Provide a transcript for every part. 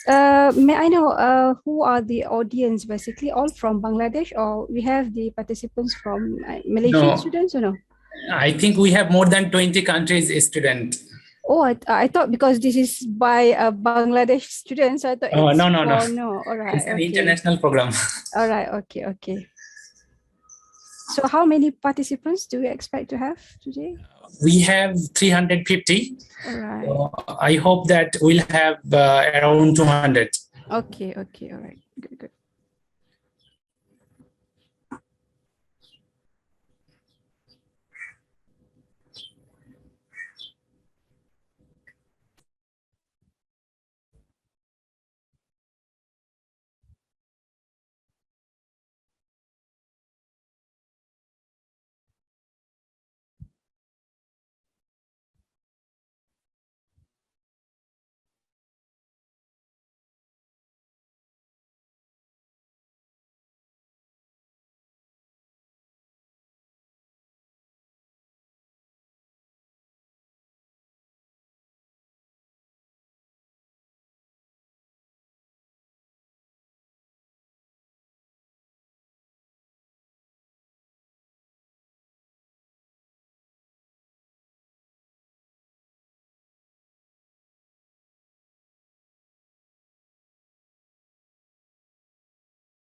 May I know who are the audience? Basically, all from Bangladesh, or we have the participants from Malaysian No, students, or no? I think we have more than 20 countries student. Oh, I thought because this is by Bangladesh students, I thought Oh, it's no. for no. All right, It's an okay. international program. All right, okay. So how many participants do we expect to have today? We have 350. All right. So I hope that we'll have around 200. Okay, all right. Good.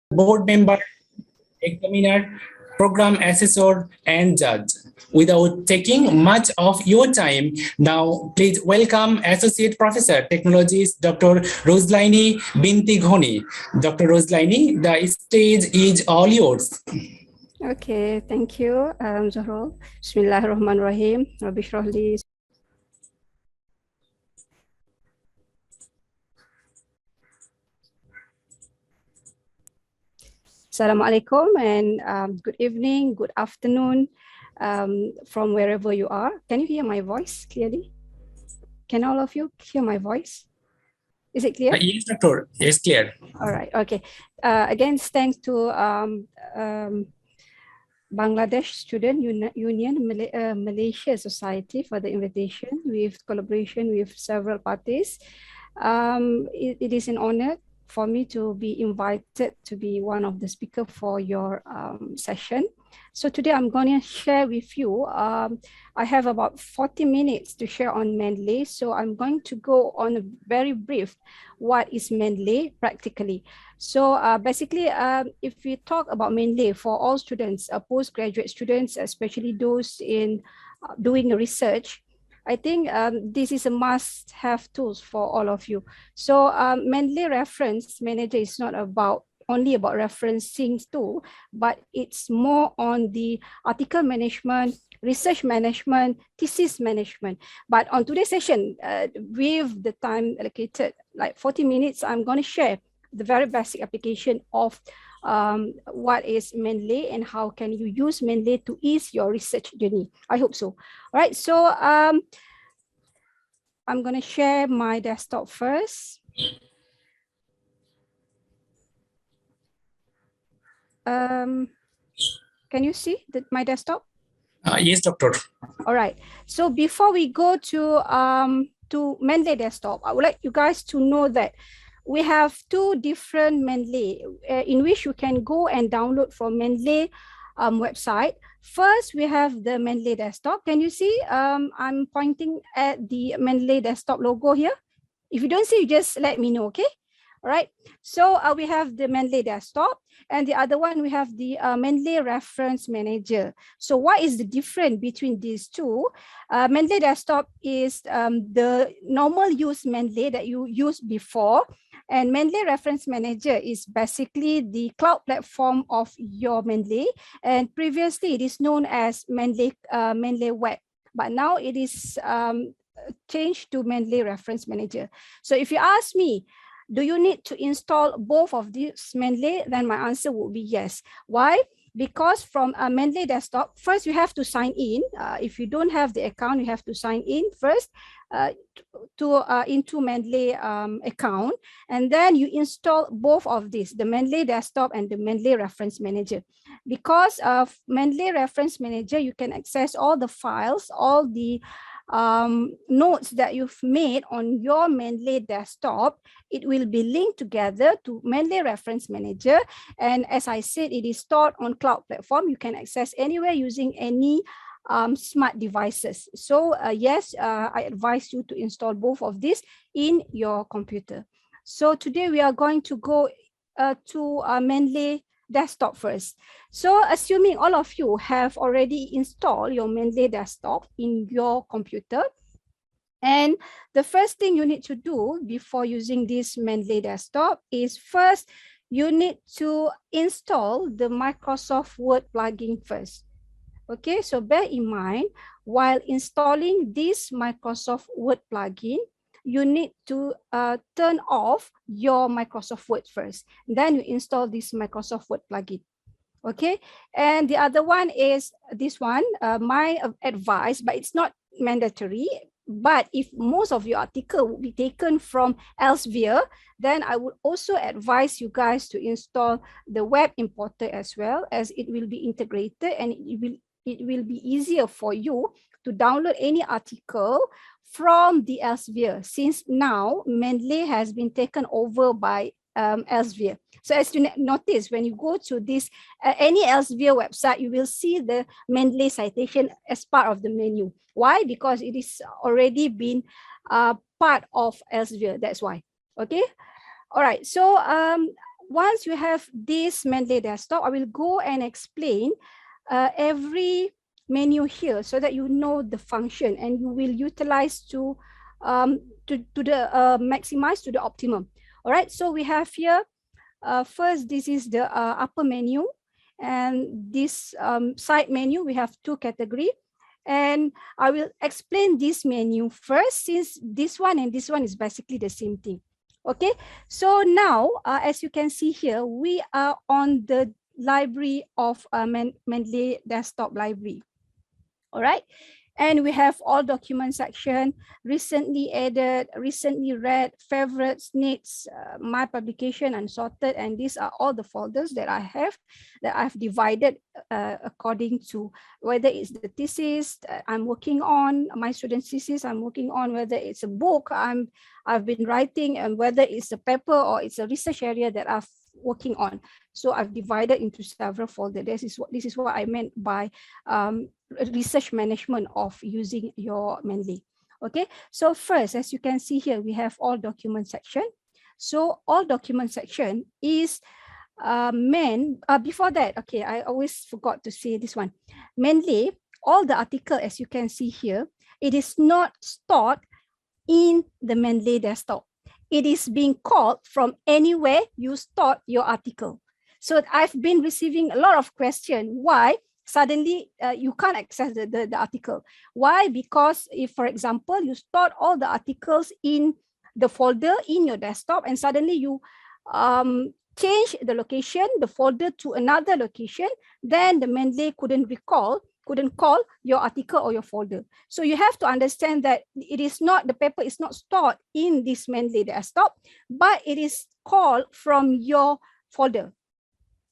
Board member, examiner, program assessor, and judge. Without taking much of your time, now please welcome Associate Professor Technologies, Dr. Roslaini Binti Ghoni. Dr. Roslaini, the stage is all yours. Okay, thank you, Zahrul. Bismillahirrahmanirrahim. Rabbi shrah li. Assalamualaikum and good evening, good afternoon from wherever you are. Can you hear my voice clearly? Can all of you hear my voice? Is it clear? Yes, Doctor. Yes, clear. All right. Okay. Again, thanks to Bangladesh Student Union Malaysia Society for the invitation with collaboration with several parties. It is an honor for me to be invited to be one of the speakers for your session. So today I'm going to share with you, I have about 40 minutes to share on Mendeley. So I'm going to go on a very brief, what is Mendeley practically. So basically, if we talk about Mendeley for all students, postgraduate students, especially those in doing research, I think this is a must-have tools for all of you. So Mendeley Reference Manager is not only about referencing tool, but it's more on the article management, research management, thesis management. But on today's session, with the time allocated, like 40 minutes, I'm going to share the very basic application of what is Mendeley and how can you use Mendeley to ease your research journey. I hope so. All right, so I'm going to share my desktop first. Can you see my desktop? Yes, Doctor. All right. So before we go to Mendeley desktop, I would like you guys to know that we have two different Mendeley in which you can go and download from Mendeley website. First, we have the Mendeley desktop. Can you see? I'm pointing at the Mendeley desktop logo here. If you don't see, you just let me know, okay? All right, so we have the Mendeley desktop, and the other one we have the Mendeley Reference Manager. So what is the difference between these two? Mendeley desktop is the normal use Mendeley that you used before, and Mendeley Reference Manager is basically the cloud platform of your Mendeley, and previously it is known as Mendeley Web, but now it is changed to Mendeley Reference Manager. So if you ask me, do you need to install both of these Mendeley? Then my answer would be yes. Why? Because from a Mendeley desktop, first you have to sign in. If you don't have the account, you have to sign in first into Mendeley account, and then you install both of these, the Mendeley desktop and the Mendeley Reference Manager. Because of Mendeley Reference Manager, you can access all the files, all the notes that you've made on your Mendeley desktop, it will be linked together to Mendeley Reference Manager. And as I said, it is stored on cloud platform. You can access anywhere using any smart devices. So yes, I advise you to install both of these in your computer. So today we are going to go to Mendeley desktop first. So assuming all of you have already installed your Mendeley desktop in your computer, and the first thing you need to do before using this Mendeley desktop is first, you need to install the Microsoft Word plugin first. Okay, so bear in mind, while installing this Microsoft Word plugin, you need to turn off your Microsoft Word first. Then you install this Microsoft Word plugin. Okay, and the other one is this one, my advice, but it's not mandatory. But if most of your article will be taken from Elsevier, then I would also advise you guys to install the web importer as well, as it will be integrated and it will be easier for you to download any article from the Elsevier, since now Mendeley has been taken over by Elsevier. So as you notice, when you go to this any Elsevier website, you will see the Mendeley citation as part of the menu. Why? Because it is already been part of Elsevier. That's why. Okay. All right. So once you have this Mendeley desktop, I will go and explain every menu here so that you know the function and you will utilize to the maximize to the optimum. All right, so we have here, first, this is the upper menu, and this side menu, we have two categories. And I will explain this menu first, since this one and this one is basically the same thing. Okay, so now, as you can see here, we are on the library of Mendeley desktop library. All right. And we have all document section, recently added, recently read, favorites, needs, my publication, unsorted. And these are all the folders that I have, that I've divided according to whether it's the thesis I'm working on, my student's thesis I'm working on, whether it's a book I've been writing, and whether it's a paper or it's a research area that I've working on. So I've divided into several folders. This is what I meant by research management of using your Mendeley. Okay, so first, as you can see here, we have all document section. So all document section is before that, okay, I always forgot to say this one. Mendeley, all the article, as you can see here, it is not stored in the Mendeley desktop. It is being called from anywhere you stored your article. So I've been receiving a lot of questions. Why suddenly you can't access the article? Why? Because if, for example, you stored all the articles in the folder in your desktop and suddenly you change the location, the folder to another location, then the Mendeley couldn't call your article or your folder. So you have to understand that it is not, the paper is not stored in this Mendeley desktop, but it is called from your folder.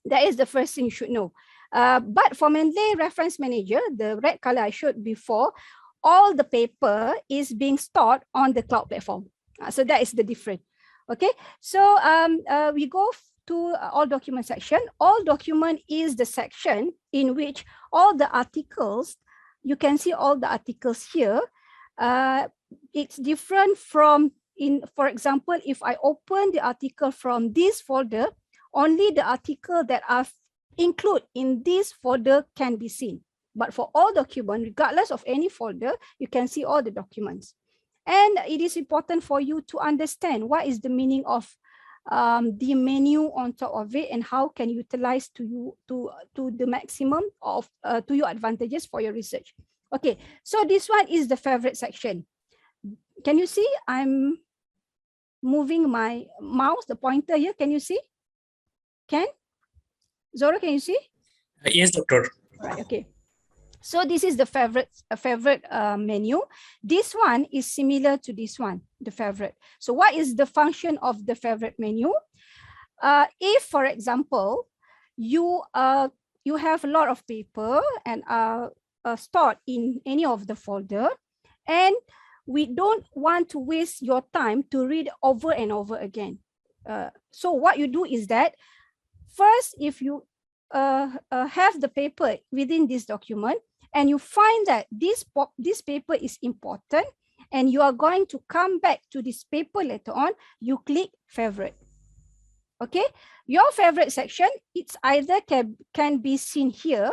That is the first thing you should know. But for Mendeley Reference Manager, the red color I showed before, all the paper is being stored on the cloud platform. So that is the difference. Okay, so we go to all document section. All document is the section in which all the articles, you can see all the articles here. It's different from, for example, if I open the article from this folder, only the article that I've included in this folder can be seen. But for all documents, regardless of any folder, you can see all the documents. And it is important for you to understand what is the meaning of the menu on top of it and how can you utilize to the maximum of to your advantages for your research. Okay, so this one is the favorite section. Can you see? I'm moving my mouse, the pointer here. Can you see? Can? Zora, can you see? Yes, doctor. Right, okay. So this is the favorite menu. This one is similar to this one, the favorite. So what is the function of the favorite menu? If, for example, you have a lot of paper and stored in any of the folder, And we don't want to waste your time to read over and over again. So what you do is that first, if you have the paper within this document and you find that this paper is important and you are going to come back to this paper later on, you click favorite. Okay, your favorite section, it's either can be seen here,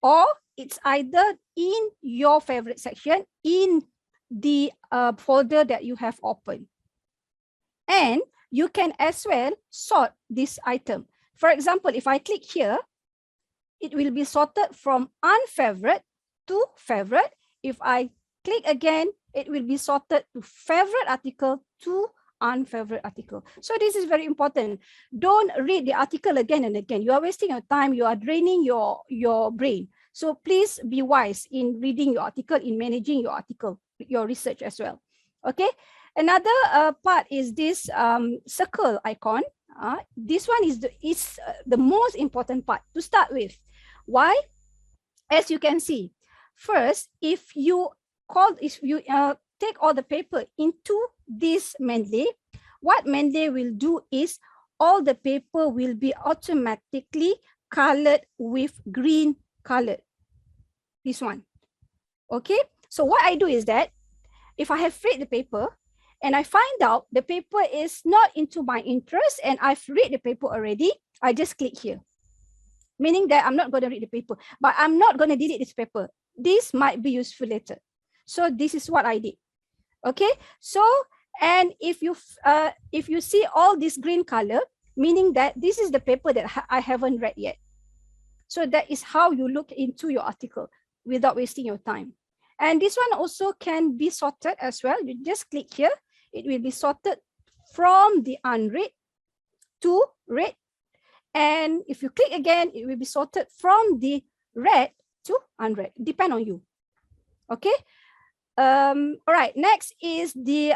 or it's either in your favorite section in the folder that you have opened. And you can as well sort this item. For example, if I click here, it will be sorted from unfavorite to favorite. If I click again, it will be sorted to favorite article to unfavorite article. So this is very important. Don't read the article again and again. You are wasting your time. You are draining your brain. So please be wise in reading your article, in managing your article, your research as well. Okay. Another part is this circle icon. This one is the most important part to start with. Why? As you can see, first, if you take all the paper into this Mendeley, what Mendeley will do is all the paper will be automatically colored with green color. This one. Okay. So what I do is that if I have read the paper, and I find out the paper is not into my interest and I've read the paper already, I just click here. Meaning that I'm not going to read the paper, but I'm not going to delete this paper. This might be useful later. So this is what I did. Okay. So, and if you see all this green color, meaning that this is the paper that I haven't read yet. So that is how you look into your article without wasting your time. And this one also can be sorted as well. You just click here. It will be sorted from the unread to read. And if you click again, it will be sorted from the read to unread. Depend on you. Okay. All right. Next is the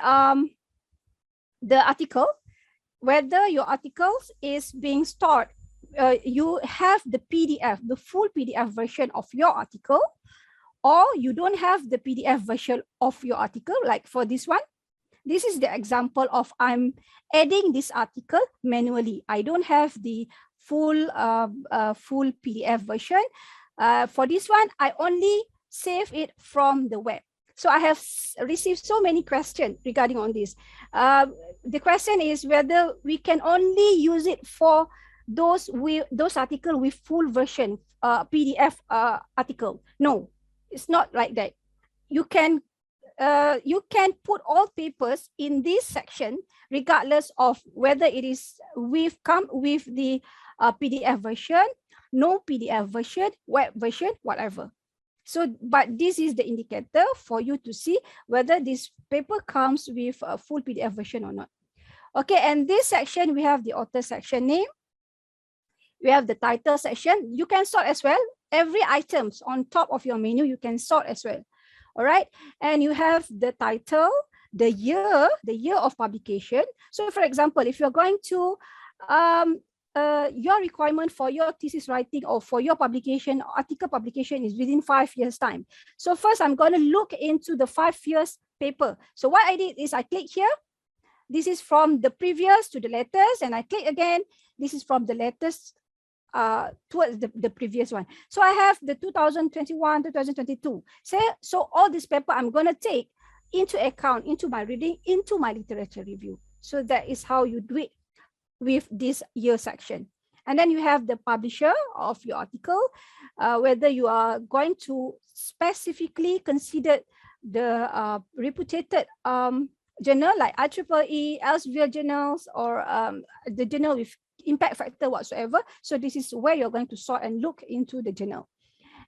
article. Whether your articles is being stored, you have the PDF, the full PDF version of your article, or you don't have the PDF version of your article. Like for this one, this is the example of I'm adding this article manually. I don't have the full PDF version. For this one, I only save it from the web. So I have received so many questions regarding on this. The question is whether we can only use it for those articles with full version PDF article. No, it's not like that. You can put all papers in this section regardless of whether it is come with the PDF version, no PDF version, web version, whatever. So, but this is the indicator for you to see whether this paper comes with a full PDF version or not. Okay, and this section, we have the author section name. We have the title section. You can sort as well. Every items on top of your menu, you can sort as well. All right, and you have the title, the year of publication. So for example, if you're going to your requirement for your thesis writing or for your publication, article publication is within 5 years time. So first I'm going to look into the 5 years paper. So what I did is I click here. This is from the previous to the latest, and I click again. This is from the latest towards the previous one. So I have the 2021, 2022. So all this paper I'm going to take into account, into my reading, into my literature review. So that is how you do it with this year section. And then you have the publisher of your article, whether you are going to specifically consider the reputed journal like IEEE, Elsevier journals, or the journal with impact factor whatsoever. So this is where you're going to sort and look into the journal.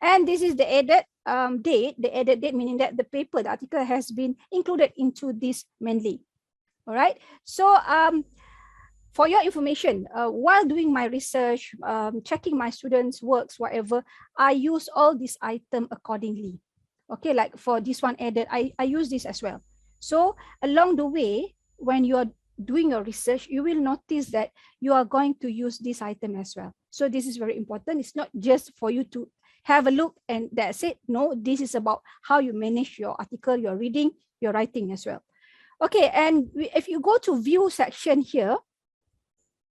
And this is the added date, meaning that the paper, the article has been included into this Mendeley. All right. So for your information, while doing my research, checking my students' works, whatever, I use all these items accordingly. Okay, like for this one added, I use this as well. So along the way, when you are doing your research, you will notice that you are going to use this item as well. So this is very important. It's not just for you to have a look and that's it. No, this is about how you manage your article, your reading, your writing as well. Okay, and if you go to view section here,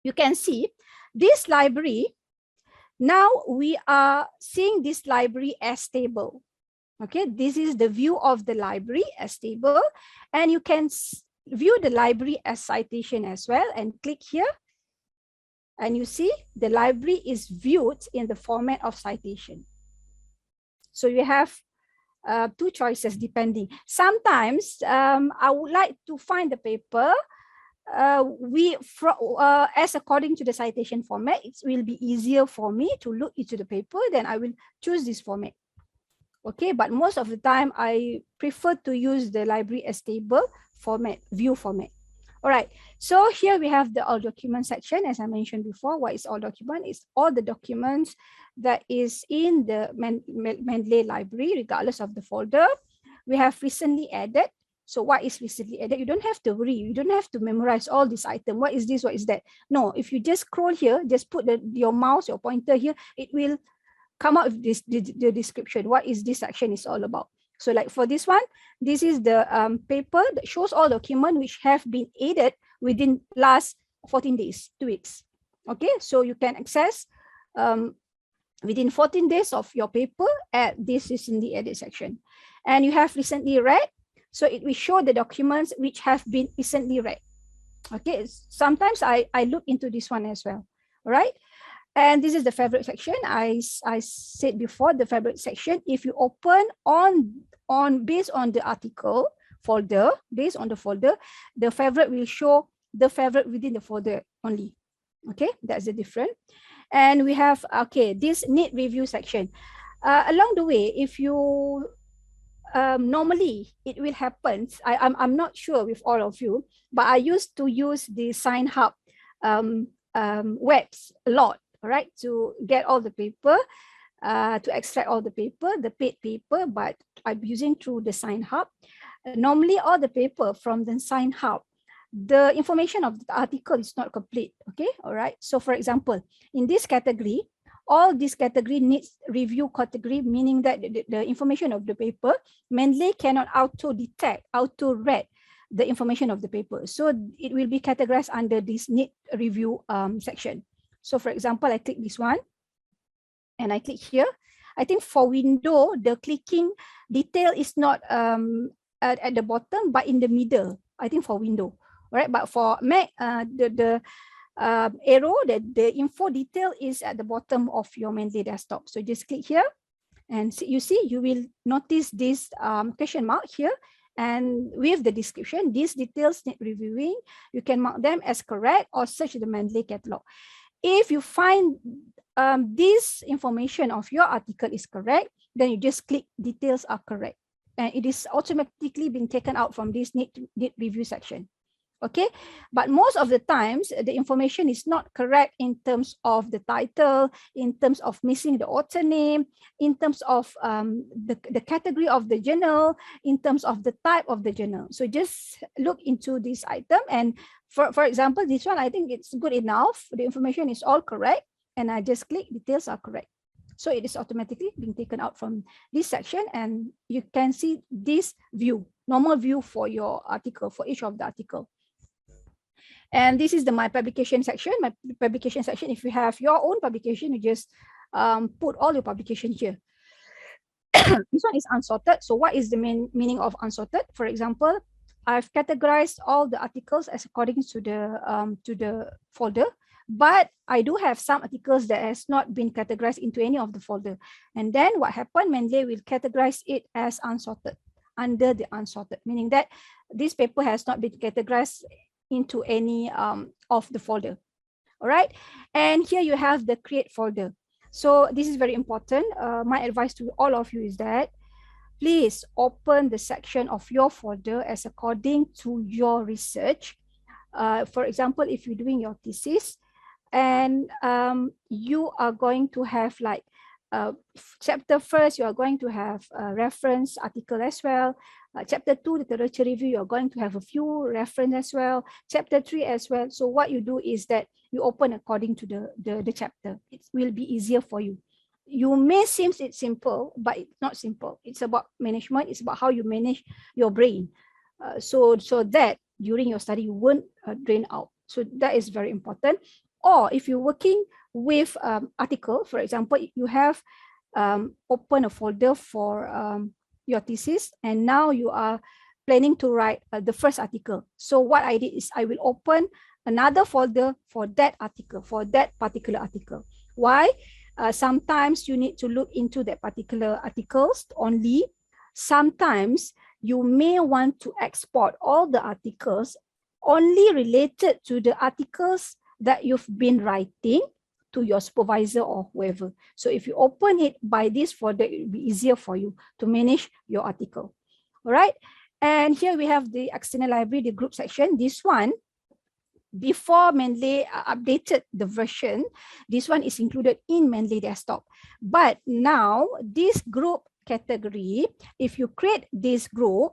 you can see this library. Now we are seeing this library as table. Okay, this is the view of the library as table, and you can view the library as citation as well, and click here. And you see the library is viewed in the format of citation. So you have two choices depending. Sometimes I would like to find the paper as according to the citation format. It will be easier for me to look into the paper, then I will choose this format. Okay, but most of the time I prefer to use the library as table format, view format. All right, so here we have the all document section. As I mentioned before, what is all document? It's all the documents that is in the Mendeley library, regardless of the folder. We have recently added. So what is recently added? You don't have to worry. You don't have to memorize all this item. What is this? What is that? No, if you just scroll here, just put your mouse, your pointer here, it will come out with the description. What is this section is all about? So like for this one, this is the paper that shows all documents which have been added within last 14 days, 2 weeks. Okay, so you can access within 14 days of your paper at this is in the edit section. And you have recently read, so it will show the documents which have been recently read. Okay, sometimes I look into this one as well. All right. And this is the favorite section. I said before, the favorite section, if you open on based on the article folder, based on the folder, the favorite will show the favorite within the folder only. Okay, that's the difference. And we have, okay, this need review section. Along the way, if you normally it will happen. I'm not sure with all of you, but I used to use the Sign Hub webs a lot. All right, to get all the paper, to extract all the paper, the paid paper, but I'm using through the Sign Hub. Normally, all the paper from the Sign Hub, the information of the article is not complete. Okay, all right. So, for example, in this category, all this category needs review category, meaning that the information of the paper, Mendeley cannot auto-detect, auto-read the information of the paper. So it will be categorized under this need review section. So for example, I click this one and I click here. I think for window, the clicking detail is not at the bottom, but in the middle, I think for window, right? But for Mac, the arrow, the info detail is at the bottom of your Mendeley desktop. So just click here and you see, you will notice this question mark here. And with the description, these details need reviewing. You can mark them as correct or search the Mendeley catalog. If you find this information of your article is correct, then you just click details are correct. And it is automatically being taken out from this need review section. Okay, but most of the times the information is not correct in terms of the title, in terms of missing the author name, in terms of the category of the journal, in terms of the type of the journal. So just look into this item, and for example, this one, I think it's good enough. The information is all correct, and I just click details are correct. So it is automatically being taken out from this section, and you can see this view, normal view for your article, for each of the article. And this is the my publication section. My publication section, if you have your own publication, you just put all your publication here. This one is unsorted. So what is the meaning of unsorted? For example, I've categorized all the articles as according to the folder, but I do have some articles that has not been categorized into any of the folder. And then what happened, Mendeley will categorize it as unsorted, under the unsorted, meaning that this paper has not been categorized into any of the folder. All right, and here you have the create folder. So this is very important. My advice to all of you is that please open the section of your folder as according to your research. For example, if you're doing your thesis and you are going to have like chapter first, you are going to have a reference article as well. Chapter 2, literature review, you're going to have a few reference as well. Chapter 3 as well. So what you do is that you open according to the chapter. It will be easier for you. you may seem it's simple, but it's not simple. It's about management. It's about how you manage your brain. So that during your study you won't drain out. So that is very important. Or if you're working with article, for example, you have open a folder for your thesis, and now you are planning to write the first article. So what I did is I will open another folder for that article, for that particular article. Why? Sometimes you need to look into that particular articles only. Sometimes you may want to export all the articles only related to the articles that you've been writing to your supervisor or whoever. So if you open it by this folder, it will be easier for you to manage your article. All right. And here we have the external library, the group section. This one, before Mendeley updated the version, this one is included in Mendeley desktop. But now this group category, if you create this group,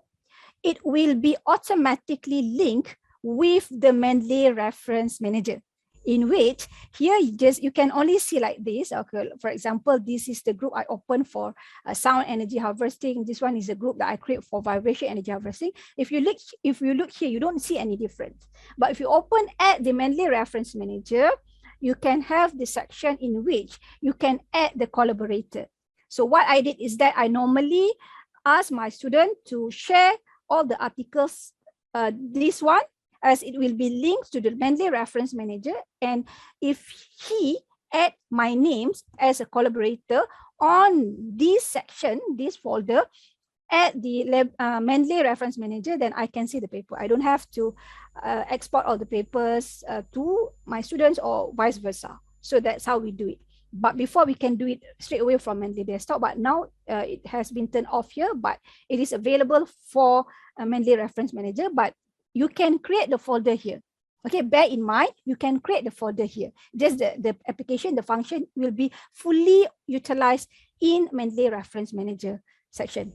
it will be automatically linked with the Mendeley reference manager, in which here you can only see like this. Okay, for example, this is the group I opened for sound energy harvesting. This one is a group that I create for vibration energy harvesting. If you look here, you don't see any difference. But if you open at the Mendeley reference manager, you can have the section in which you can add the collaborator. So what I did is that I normally ask my student to share all the articles, this one, as it will be linked to the Mendeley reference manager. And if he add my names as a collaborator on this section, this folder, at the Mendeley reference manager, then I can see the paper. I don't have to export all the papers to my students or vice versa. So that's how we do it. But before we can do it straight away from Mendeley desktop, but now it has been turned off here, but it is available for Mendeley reference manager, but you can create the folder here. Okay, bear in mind, you can create the folder here. Just the application, the function will be fully utilized in Mendeley reference manager section.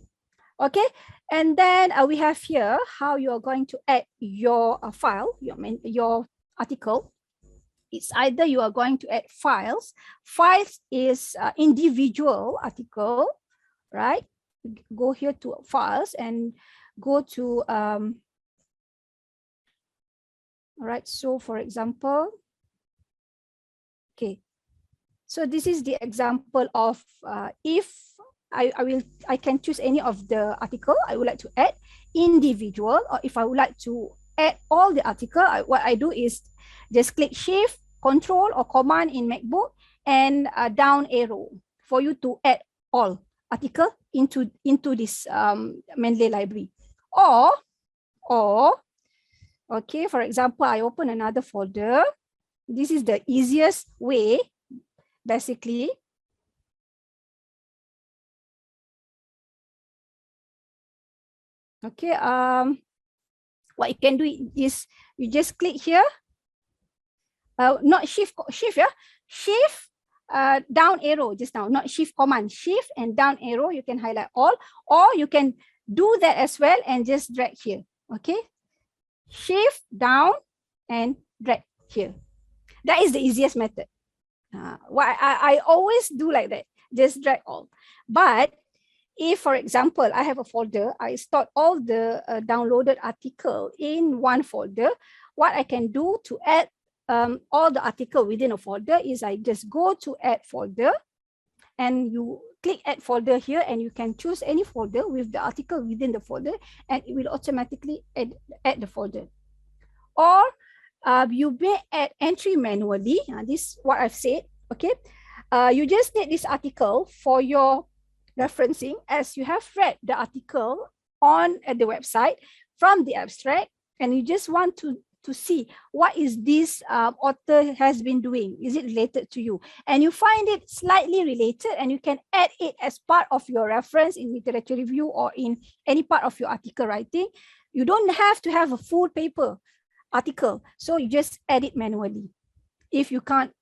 Okay, and then we have here how you are going to add your file, your article. It's either you are going to add files. Files is individual article, right? Go here to files and go to, all right, so for example, okay, so this is the example of if I can choose any of the article I would like to add, individual, or if I would like to add all the article, what I do is just click Shift, Control or Command in MacBook and down arrow for you to add all article into this Mendeley library. Or okay, for example, I open another folder. This is the easiest way, basically. Okay, what you can do is you just click here. Not shift, yeah. Shift, down arrow just now, not shift command, shift and down arrow, you can highlight all, or you can do that as well and just drag here. Okay, shift down and drag here. That is the easiest method. What I always do like that, just drag all. But if, for example, I have a folder, I stored all the downloaded article in one folder, what I can do to add all the article within a folder is I just go to add folder and you click add folder here and you can choose any folder with the article within the folder and it will automatically add the folder. Or you may add entry manually. This is what I've said, okay? You just need this article for your referencing as you have read the article on the website from the abstract and you just want to see what is this author has been doing. Is it related to you? And you find it slightly related and you can add it as part of your reference in literature review or in any part of your article writing. You don't have to have a full paper article. So you just add it manually. If you can't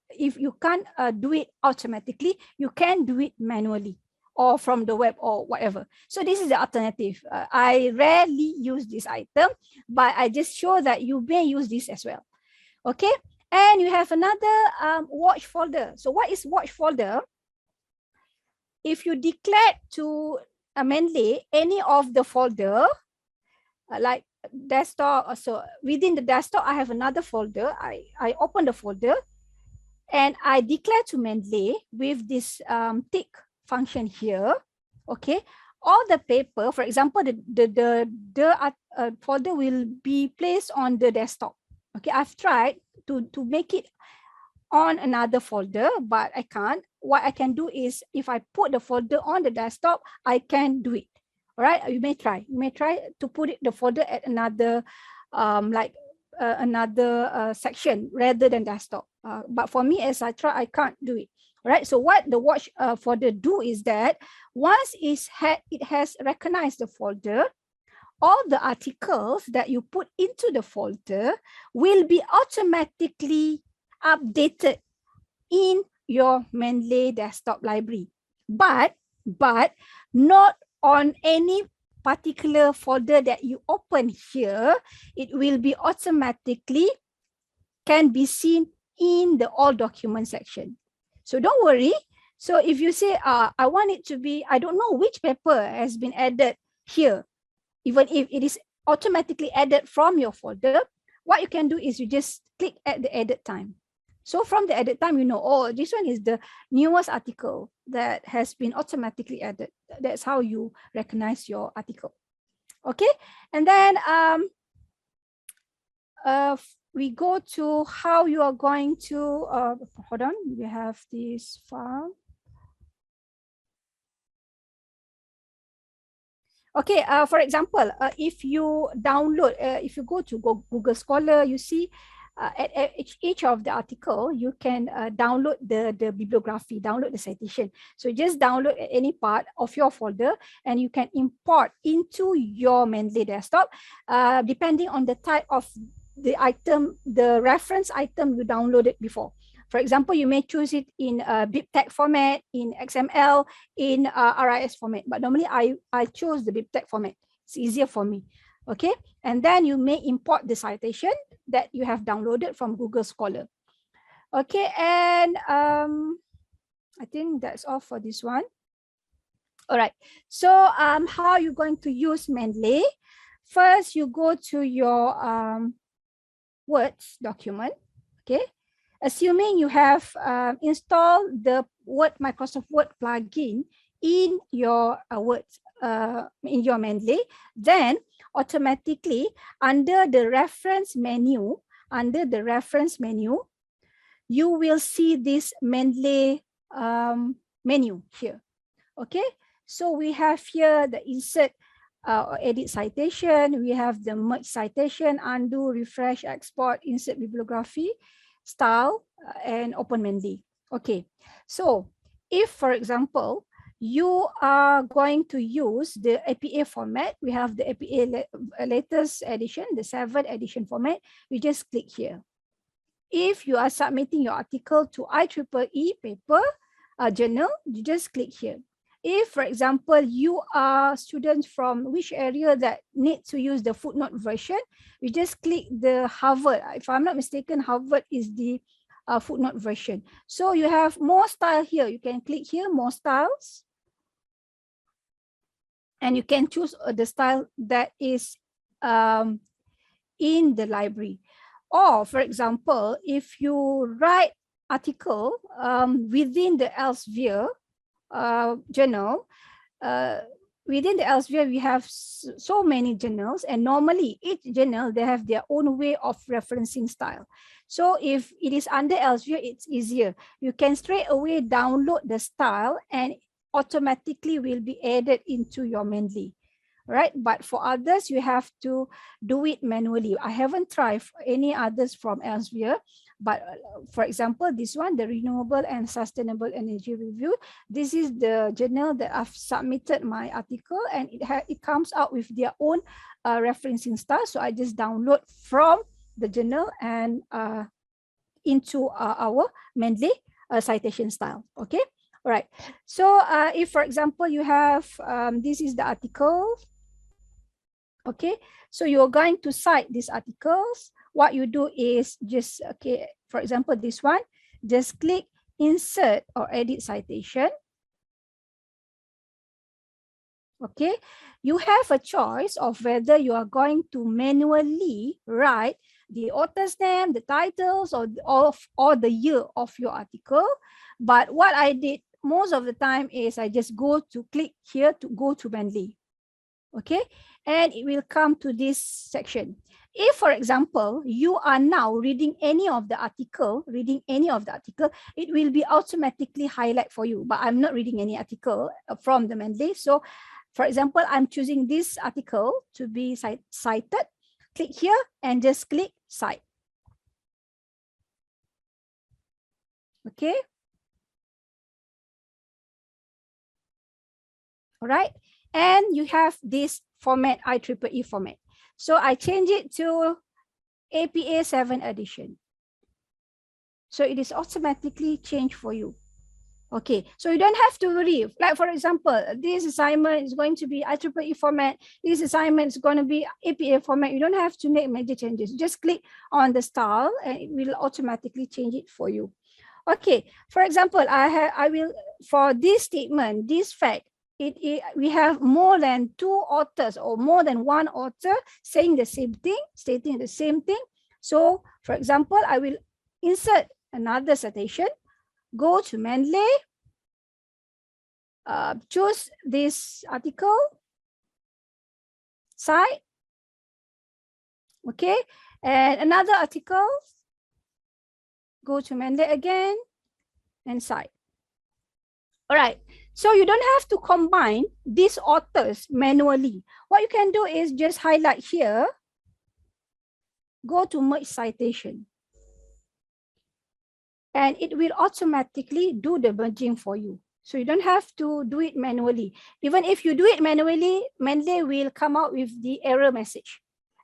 do it automatically, you can do it manually or from the web or whatever. So this is the alternative. I rarely use this item, but I just show that you may use this as well. Okay, and you have another watch folder. So what is watch folder? if you declare to Mendeley any of the folder, like desktop, so within the desktop, I have another folder. I open the folder and I declare to Mendeley with this tick function here, okay, all the paper, for example, the folder will be placed on the desktop. Okay, I've tried to make it on another folder, but I can't. What I can do is if I put the folder on the desktop, I can do it. All right, you may try. You may try to put the folder at another, another section rather than desktop. But for me, as I try, I can't do it. All right. So what the watch folder do is that once it has recognized the folder, all the articles that you put into the folder will be automatically updated in your Mendeley desktop library, but not on any particular folder that you open here. It will be automatically can be seen in the all document section. So don't worry. So if you say, I want it to be, I don't know which paper has been added here, even if it is automatically added from your folder, what you can do is you just click at the edit time. So from the edit time, you know, oh, this one is the newest article that has been automatically added. That's how you recognize your article. Okay, and then we go to how you are going to, hold on, we have this file. Okay, for example, if you download, if you go to Google Scholar, you see at each of the article, you can download the bibliography, download the citation. So just download any part of your folder and you can import into your Mendeley desktop, depending on the type of the item, the reference item you downloaded before. For example, you may choose it in BibTeX format, in XML, in RIS format. But normally I chose the BibTeX format. It's easier for me. Okay, and then you may import the citation that you have downloaded from Google Scholar. Okay, and I think that's all for this one. All right, so how are you going to use Mendeley? First, you go to your Words document. Okay, assuming you have installed the Microsoft Word plugin in your Words, in your Mendeley, then automatically under the reference menu, you will see this Mendeley menu here. Okay, so we have here the insert edit citation, we have the merge citation, undo, refresh, export, insert bibliography, style, and open Mendeley. Okay, so if, for example, you are going to use the APA format, we have the APA latest edition, the 7th edition format, you just click here. If you are submitting your article to IEEE paper journal, you just click here. If, for example, you are students from which area that need to use the footnote version, you just click the Harvard. If I'm not mistaken, Harvard is the footnote version. So you have more style here. You can click here, more styles. And you can choose the style that is in the library. Or, for example, if you write article within the Elsevier journal, within the Elsevier, we have so many journals, and normally each journal, they have their own way of referencing style. So if it is under Elsevier, it's easier. You can straight away download the style and automatically will be added into your Mendeley, right? But for others, you have to do it manually. I haven't tried any others from Elsevier, but for example, this one, the Renewable and Sustainable Energy Review, this is the journal that I've submitted my article, and it comes out with their own referencing style. So I just download from the journal and into our Mendeley citation style. Okay. All right. So if, for example, you have, this is the article. Okay. So you're going to cite these articles. What you do is just, okay, for example, this one, just click insert or edit citation. Okay, you have a choice of whether you are going to manually write the author's name, the titles, or the year of your article. But what I did most of the time is I just click here to go to Mendeley. Okay, and it will come to this section. If, for example, you are now reading any of the article, it will be automatically highlight for you. But I'm not reading any article from the Mendeley. So, for example, I'm choosing this article to be cited. Click here and just click cite. Okay. All right. And you have this format, IEEE format. So I change it to APA 7 edition. So it is automatically changed for you. Okay, so you don't have to worry. Like, for example, this assignment is going to be IEEE format. This assignment is going to be APA format. You don't have to make major changes. Just click on the style and it will automatically change it for you. Okay, for example, I will, for this statement, this fact, we have more than 2 authors or more than 1 author saying the same thing, stating the same thing. So, for example, I will insert another citation, go to Mendeley, choose this article, cite, okay, and another article, go to Mendeley again, and cite. All right, so you don't have to combine these authors manually. What you can do is just highlight here, go to merge citation, and it will automatically do the merging for you. So you don't have to do it manually. Even if you do it manually, Mendeley will come out with the error message,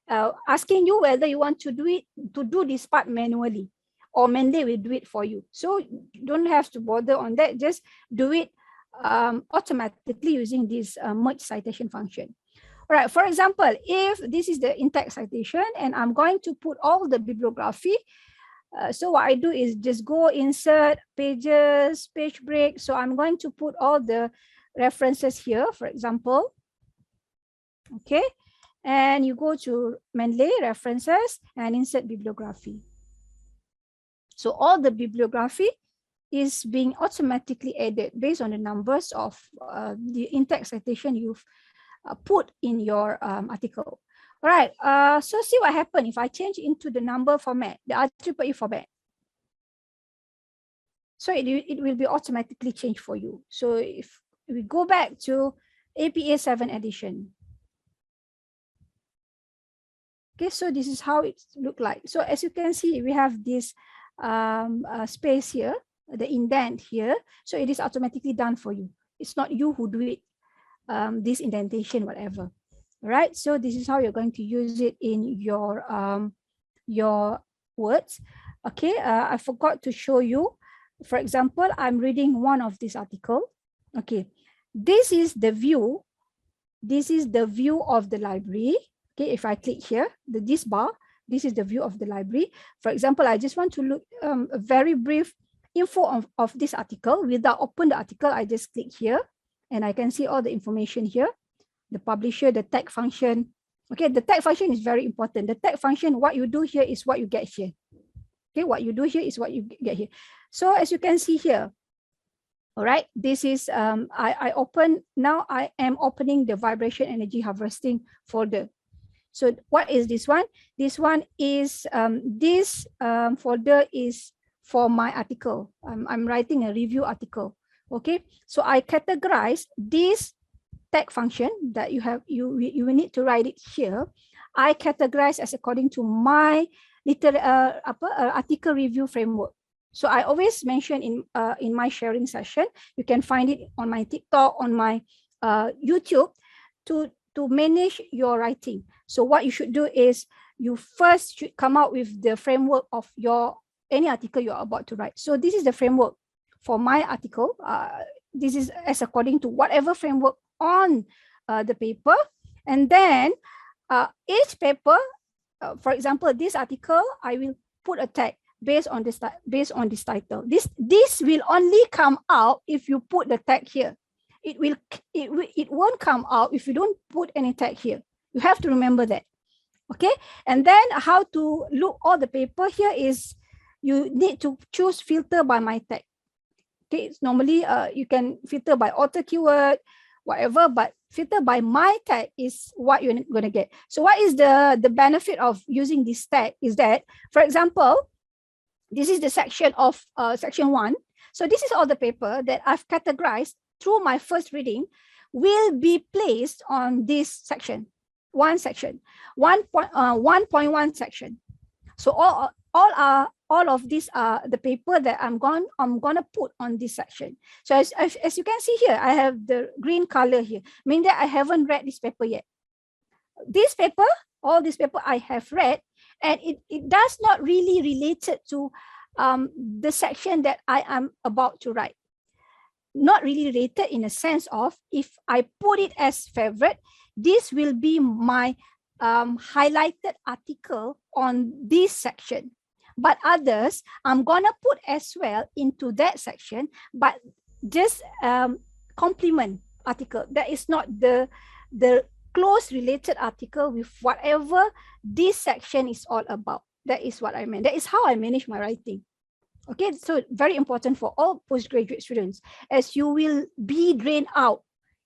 asking you whether you want to do this part manually, or Mendeley will do it for you. So you don't have to bother on that. Just do it automatically using this merge citation function. All right, for example, if this is the in-text citation and I'm going to put all the bibliography, so what I do is just go insert pages, page break. So I'm going to put all the references here, for example. Okay, and you go to Mendeley references and insert bibliography. So all the bibliography is being automatically added based on the numbers of the in-text citation you've put in your article. All right, so see what happens if I change into the number format, the IEEE format. So it will be automatically changed for you. So if we go back to APA 7 edition. Okay, so this is how it looks like. So as you can see, we have this space here, the indent here. So it is automatically done for you. It's not you who do it, this indentation, whatever. All right, so this is how you're going to use it in your words. Okay, I forgot to show you. For example, I'm reading one of this article. Okay, this is the view. This is the view of the library. Okay, if I click here, this bar, this is the view of the library. For example, I just want to look a very brief info of this article. Without open the article, I just click here and I can see all the information here. The publisher, the tag function. Okay, the tag function is very important. The tag function, what you do here is what you get here. Okay, what you do here is what you get here. So as you can see here, all right, this is, I am opening the vibration energy harvesting folder. So what is this one? This one is, this folder is for my article. I'm writing a review article. Okay, so I categorize this tag function that you have, you will need to write it here. I categorize as according to my article review framework. So I always mention in my sharing session, you can find it on my TikTok, on my YouTube, to manage your writing. So what you should do is you first should come out with the framework of any article you're about to write. So this is the framework for my article. This is as according to whatever framework on the paper. And then each paper, for example, this article, I will put a tag based on this title. This will only come out if you put the tag here. it won't come out if you don't put any tag here. You have to remember that. Okay, and then how to look all the paper here is you need to choose filter by my tag. Okay, it's normally you can filter by auto keyword, whatever, but filter by my tag is what you're going to get. So what is the benefit of using this tag is that, for example, this is the section of section 1. So this is all the paper that I've categorized through my first reading will be placed on this section, 1.1 section. So all of these are the paper that I'm gonna put on this section. So as you can see here, I have the green color here, meaning that I haven't read this paper yet. This paper, all this paper I have read, and it does not really related to the section that I am about to write. Not really related in a sense of, if I put it as favorite, this will be my highlighted article on this section. But others, I'm gonna put as well into that section, but just complement article. That is not the close related article with whatever this section is all about. That is what I meant. That is how I manage my writing. Okay, so very important for all postgraduate students, as you will be drained out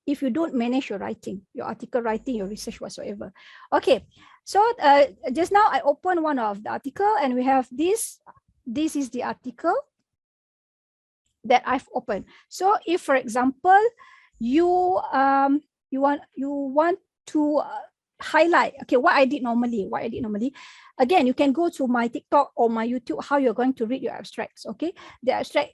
if you don't manage your writing, your article writing, your research whatsoever. Okay, so just now I opened one of the article and we have this. This is the article that I've opened. So if, for example, you want to highlight, okay, what I did normally, again, you can go to my TikTok or my YouTube, how you're going to read your abstracts. Okay, the abstract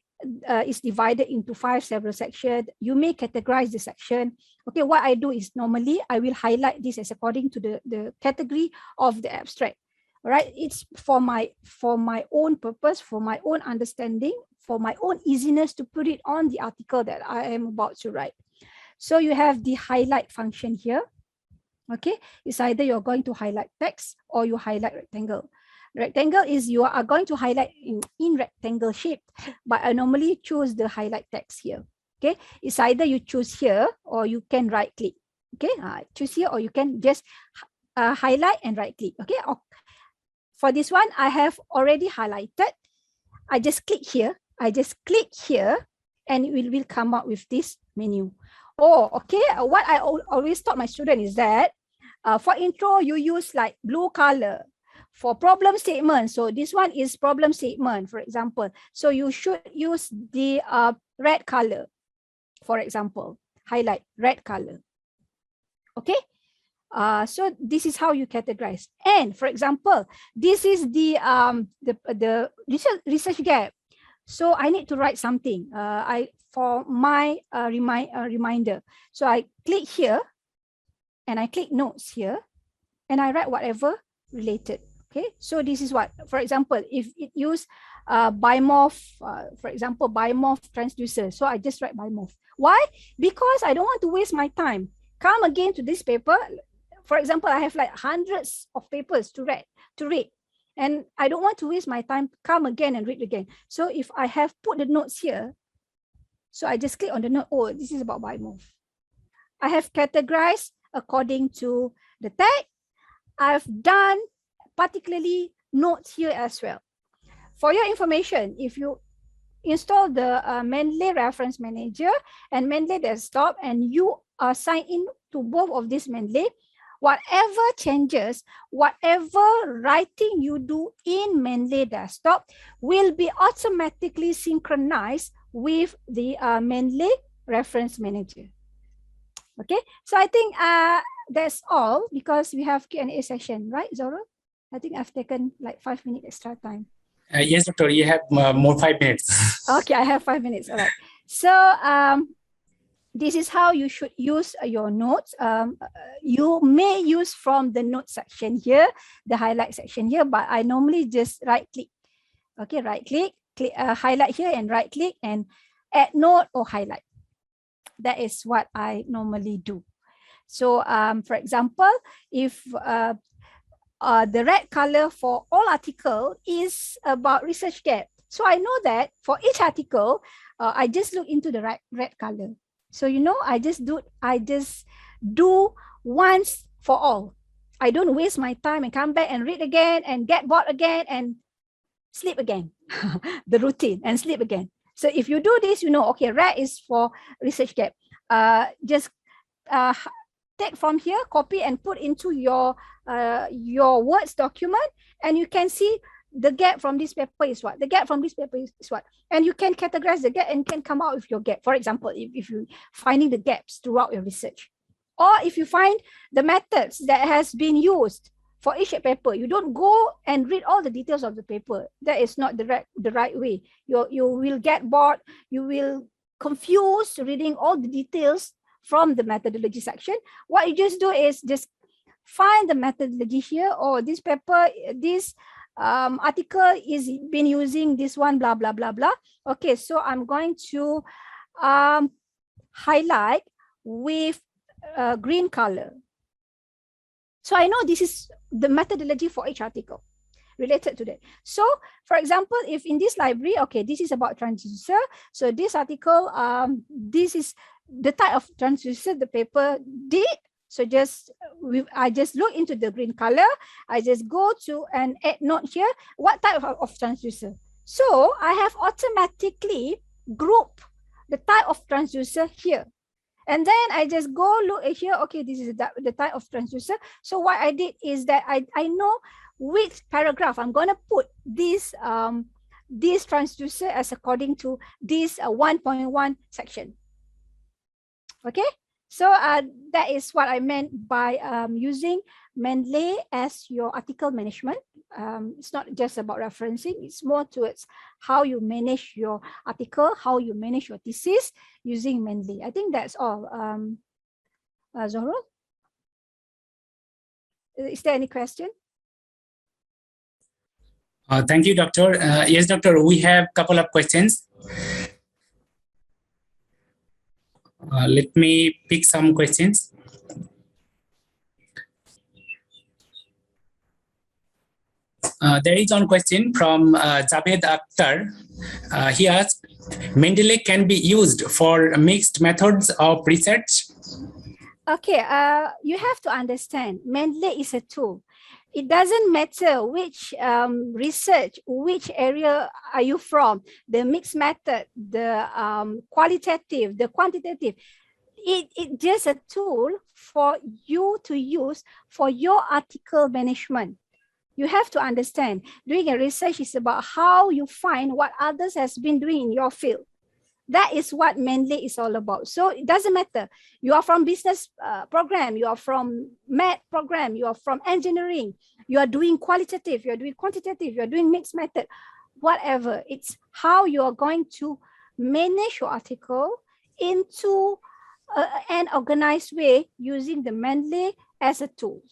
is divided into 5 several sections. You may categorize the section. Okay, what I do is normally I will highlight this as according to the category of the abstract. All right, it's for my own purpose, for my own understanding, for my own easiness to put it on the article that I am about to write. So you have the highlight function here. Okay, it's either you're going to highlight text or you highlight rectangle. Rectangle is you are going to highlight in rectangle shape, but I normally choose the highlight text here. Okay, it's either you choose here or you can right click. Okay, choose here or you can just highlight and right click. Okay, for this one, I have already highlighted. I just click here. And it will come out with this menu. Oh, okay. What I always taught my student is that for intro, you use like blue color. For problem statement, so this one is problem statement, for example. So you should use the red color, for example, highlight red color. Okay. So this is how you categorize. And for example, this is the research gap. So I need to write something. For my reminder. So I click here, and I click notes here, and I write whatever related. Okay. So this is what, for example, if it use bimorph, for example, bimorph transducer. So I just write bimorph. Why? Because I don't want to waste my time. Come again to this paper. For example, I have like hundreds of papers to read, and I don't want to waste my time, come again and read again. So if I have put the notes here, so I just click on the note, oh, this is about bimorph. I have categorized according to the tag. I've done particularly notes here as well. For your information, if you install the Mendeley Reference Manager and Mendeley Desktop, and you are signed in to both of these Mendeley, whatever changes, whatever writing you do in Mendeley Desktop will be automatically synchronized with the Mendeley Reference Manager. Okay, so I think that's all, because we have Q&A session, right, Zoro? I think I've taken like 5 minutes extra time. Yes, doctor, you have more 5 minutes. Okay, I have 5 minutes. All right. So this is how you should use your notes. You may use from the note section here, the highlight section here, but I normally just right click. Okay, right click, highlight here and right click and add note or highlight. That is what I normally do. So for example, if the red color for all article is about research gap. So I know that for each article, I just look into the red color. So, you know, I just do once for all. I don't waste my time and come back and read again and get bored again and sleep again. The routine and sleep again. So if you do this, you know, okay, red is for research gap. Just take from here, copy and put into your Words document, and you can see the gap from this paper is what, the gap from this paper is what, and you can categorize the gap and can come out with your gap. For example, if you finding the gaps throughout your research, or if you find the methods that has been used for each paper, you don't go and read all the details of the paper. That is not the right way. You will get bored. You will confuse reading all the details from the methodology section. What you just do is just find the methodology here, or this paper, this article is been using this one, blah, blah, blah, blah. Okay, so I'm going to highlight with green color. So I know this is the methodology for each article related to that. So for example, if in this library, okay, this is about transducer. So this article, this is the type of transducer the paper did. So I just look into the green color. I just go to an add note here. What type of transducer? So I have automatically grouped the type of transducer here. And then I just go look here. Okay, this is the type of transducer. So what I did is that I know which paragraph I'm going to put this transducer as according to this 1.1 section. Okay, so that is what I meant by using Mendeley as your article management. It's not just about referencing, it's more towards how you manage your article, how you manage your thesis using Mendeley. I think that's all. Zohra, is there any question? Thank you, Doctor. Yes, Doctor, we have a couple of questions. Let me pick some questions. There is one question from Javed Akhtar. He asked, Mendeley can be used for mixed methods of research? Okay, you have to understand, Mendeley is a tool. It doesn't matter which research, which area are you from, the mixed method, the qualitative, the quantitative. It's just a tool for you to use for your article management. You have to understand, doing a research is about how you find what others has been doing in your field. That is what Mendeley is all about. So it doesn't matter. You are from business program, you are from math program, you are from engineering, you are doing qualitative, you are doing quantitative, you are doing mixed method, whatever. It's how you are going to manage your article into an organized way using the Mendeley as a tool.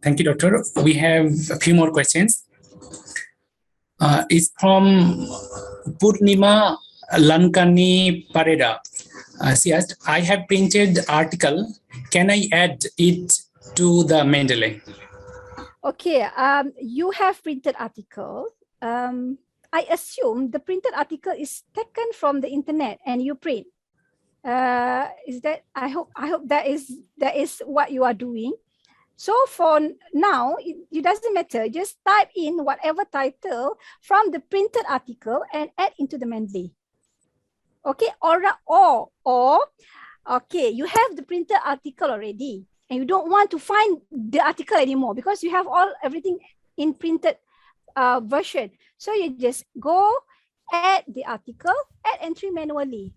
Thank you, Doctor. We have a few more questions. It's from Purnima Lankani Pareda. She asked, I have printed article. Can I add it to the Mendeley? Okay, you have printed article. I assume the printed article is taken from the internet and you print. Is that? I hope that is what you are doing. So for now, it doesn't matter. Just type in whatever title from the printed article and add into the Mendeley. Okay, or okay, you have the printed article already, and you don't want to find the article anymore because you have everything in printed version. So you just go add the article, add entry manually,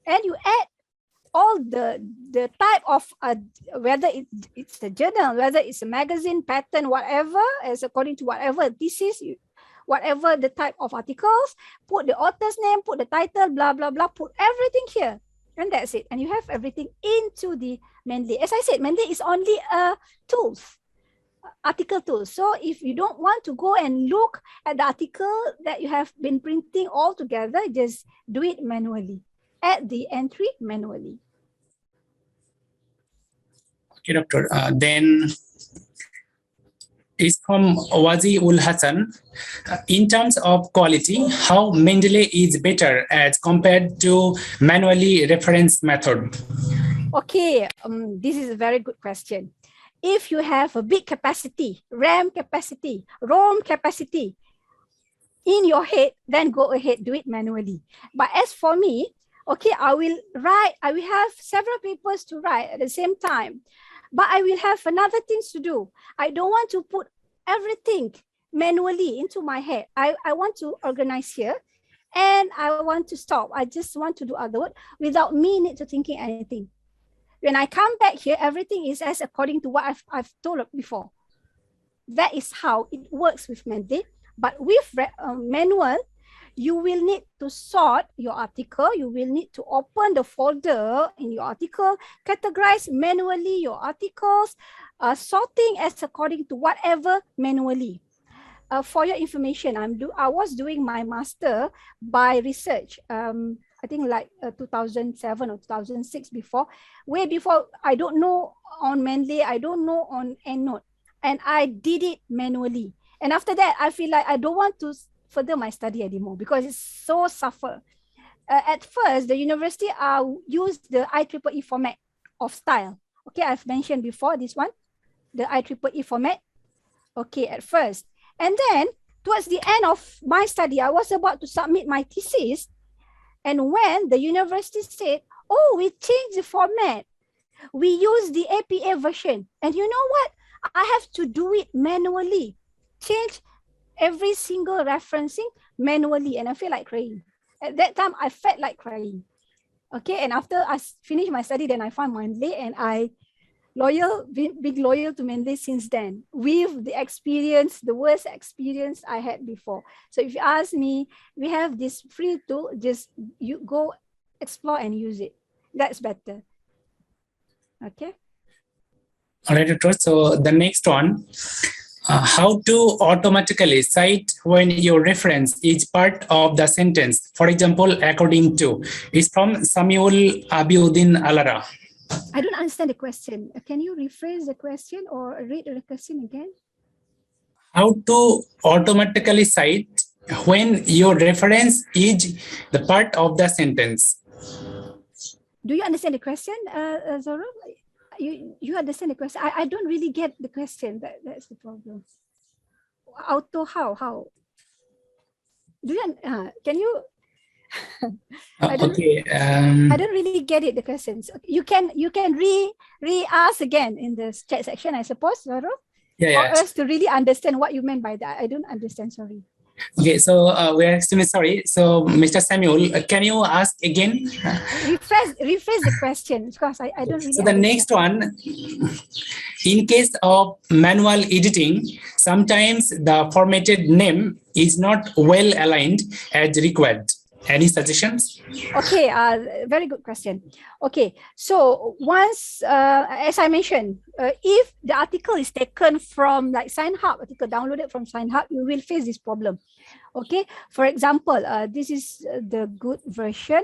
and you add all the type of whether it's a journal, whether it's a magazine, pattern, whatever, as according to whatever thesis, whatever the type of articles, put the author's name, put the title, blah, blah, blah, put everything here. And that's it. And you have everything into the Mendeley. As I said, Mendeley is only a tool, article tool. So if you don't want to go and look at the article that you have been printing all together, just do it manually. Add the entry manually. Okay, Doctor. Then is from Wazi ul Hassan. In terms of quality, how Mendeley is better as compared to manually reference method? Okay, this is a very good question. If you have a big capacity, RAM capacity, ROM capacity in your head, then go ahead, do it manually. But as for me, okay, I will have several papers to write at the same time, but I will have another things to do. I don't want to put everything manually into my head. I want to organize here and I want to stop. I just want to do other work without me need to thinking anything. When I come back here, everything is as according to what I've told before. That is how it works with Mendeley. But with manual, you will need to sort your article. You will need to open the folder in your article, categorize manually your articles, sorting as according to whatever manually. For your information, I was doing my master by research. I think like 2007 or 2006 before, way before. I don't know on Mendeley, I don't know on EndNote, and I did it manually. And after that, I feel like I don't want to further my study anymore because it's so suffer. At first, the university used the IEEE format of style. Okay, I've mentioned before this one, the IEEE format. Okay, at first. And then towards the end of my study, I was about to submit my thesis. And when the university said, oh, we changed the format, we use the APA version. And you know what? I have to do it manually. Change every single referencing manually. And I feel like crying. At that time, I felt like crying. Okay, and after I finished my study, then I found Mendeley and I big loyal to Mendeley since then, with the experience, the worst experience I had before. So if you ask me, we have this free tool, just you go explore and use it. That's better. Okay. All right, Dr. So the next one, how to automatically cite when your reference is part of the sentence. For example, according to, is from Samuel Abiuddin Alara. I don't understand the question. Can you rephrase the question or read the question again? How to automatically cite when your reference is the part of the sentence. Do you understand the question, Zoro? You understand the question? I don't really get the question. That's the problem. How? Do you? Can you? I don't really get it. The questions. You can re-ask again in the chat section, I suppose, Zoro. Yeah. For us to really understand what you meant by that. I don't understand. Sorry. Okay, so we're extremely sorry. So, Mr. Samuel, can you ask again? Rephrase the question because I don't really. So the next one, in case of manual editing, sometimes the formatted name is not well aligned as required. Any suggestions? Okay, very good question. Okay, so once, as I mentioned, if the article is taken from like ScienceHub, article downloaded from ScienceHub, you will face this problem. Okay, for example, this is the good version.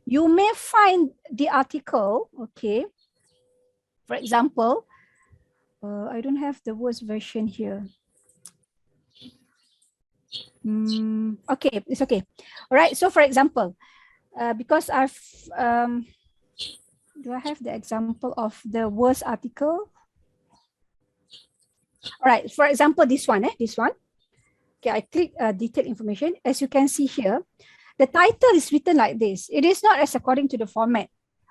You may find the article, okay, for example, I don't have the worst version here. Okay, it's okay. All right, so for example, because I've, do I have the example of the worst article? All right, for example, this one. Okay, I click detailed information. As you can see here, the title is written like this. It is not as according to the format.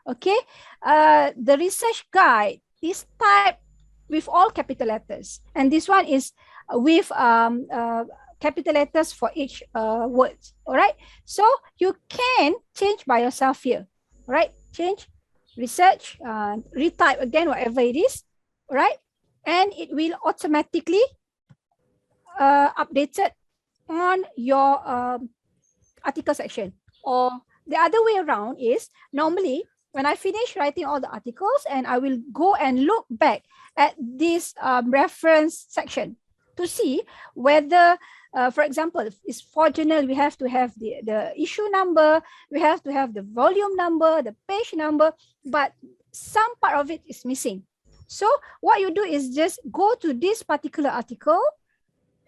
Okay, the research guide is typed with all capital letters, and this one is with capital letters for each word. All right, so you can change by yourself here. All right, change, research, retype again, whatever it is. All right, and it will automatically updated on your article section. Or the other way around is, normally when I finish writing all the articles, and I will go and look back at this reference section to see whether, for example, if it's for journal, we have to have the issue number, we have to have the volume number, the page number, but some part of it is missing. So what you do is just go to this particular article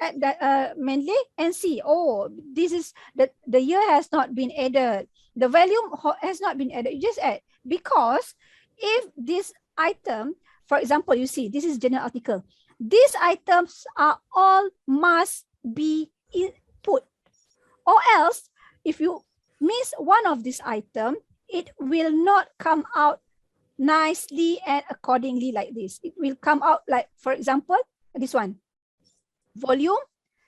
at that Mendeley and see, oh, this is the year has not been added, the volume has not been added. You just add, because if this item, for example, you see this is general article, these items are all must be input, or else if you miss one of this item, it will not come out nicely and accordingly like this. It will come out like, for example, this one, volume,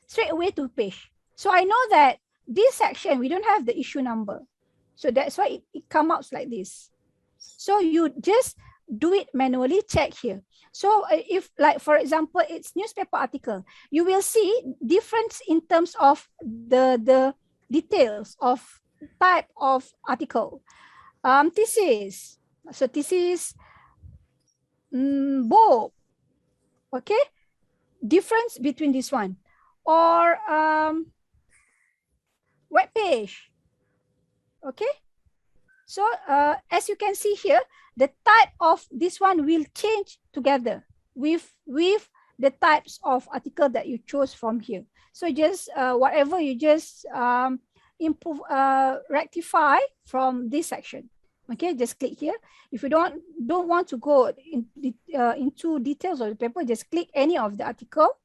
straight away to page. So I know that this section, we don't have the issue number. So that's why it comes out like this. So you just do it manually, check here. So if, like, for example, it's newspaper article, you will see difference in terms of the details of type of article. Thesis, so thesis, book, okay? Difference between this one, or web page, okay? So as you can see here, the type of this one will change together with the types of article that you chose from here. So just whatever you just improve, rectify from this section. Okay, just click here. If you don't want to go into details of the paper, just click any of the article.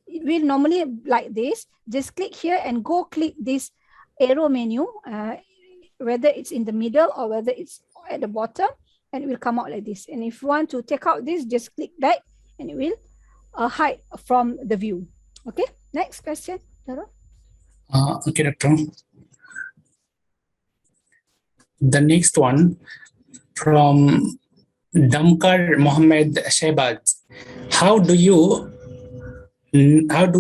It will normally like this. Just click here and go click this arrow menu, whether it's in the middle or whether it's at the bottom, and it will come out like this. And if you want to take out this, just click back and it will hide from the view. Okay, next question. Okay, Doctor. The next one from Damkar Mohammed Shehbaz. How do